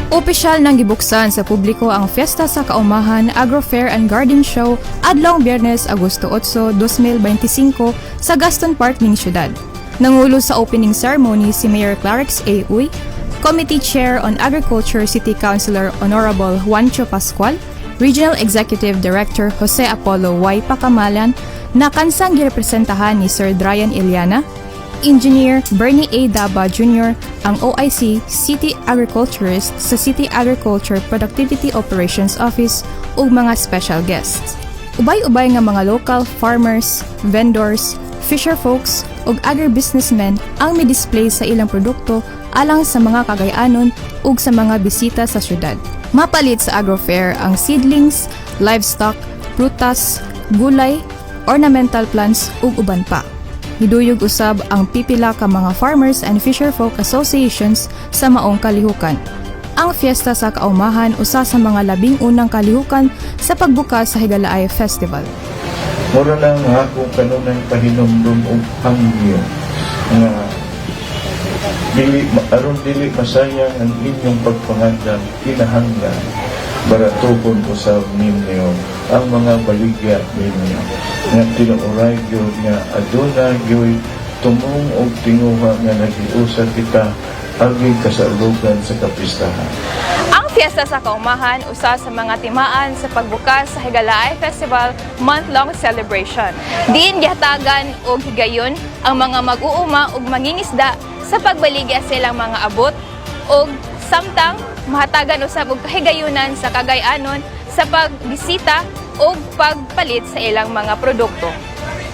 Opisyal nang gibuksan sa publiko ang Fiesta sa Kaumahan Agro Fair and Garden Show adlong Biyernes, Agosto 8, 2025 sa Gaston Park ning syudad. Nangulo sa opening ceremony si Mayor Clarix A. Uy, Committee Chair on Agriculture City Councilor Honorable Juancho Pascual, Regional Executive Director Jose Apollo Y. Pacamalan, na kansang girepresentahan ni Sir Dryan Iliana, Engineer Bernie A. Daba Jr., ang OIC City Agriculturist sa City Agriculture Productivity Operations Office ug mga special guests. Ubay-ubay nga mga local farmers, vendors, fisher folks ug agribusinessmen ang mi-display sa ilang produkto alang sa mga kagayanon ug sa mga bisita sa syudad. Mapalit sa agro fair ang seedlings, livestock, prutas, gulay, ornamental plants ug uban pa. Giduyog usab ang pipila ka mga farmers and fisherfolk associations sa maong kalihukan. Ang Fiesta sa Kaumahan usa sa mga labing unang kalihukan sa pagbukas sa Higalaay Festival. Mura lang akong kanunay pahinumdum og hangyo nga dili masayang ang inyong pagpangandam kinahanglan baratuhon usab ninyo ang mga baligya ninyo nga tinuoray gyud nga aduna gyud tumong og tinguha nga nagiusa kita agi kasalugan sa kapistahan. Ang Fiesta sa Kaumahan usa sa mga timaan sa pagbukas sa Higalaay Festival month-long celebration. Diin gihatagan og higayon ang mga mag-uuma ug mangingisda sa pagbaligya sa ilang mga abot ug samtang mahatagan usab og kahigayunan sa kagay-anon sa pagbisita o pagpalit sa ilang mga produkto.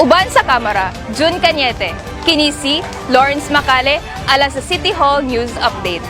Uban sa kamera, June Cañete, kini si Lawrence Macale, ala sa City Hall News Update.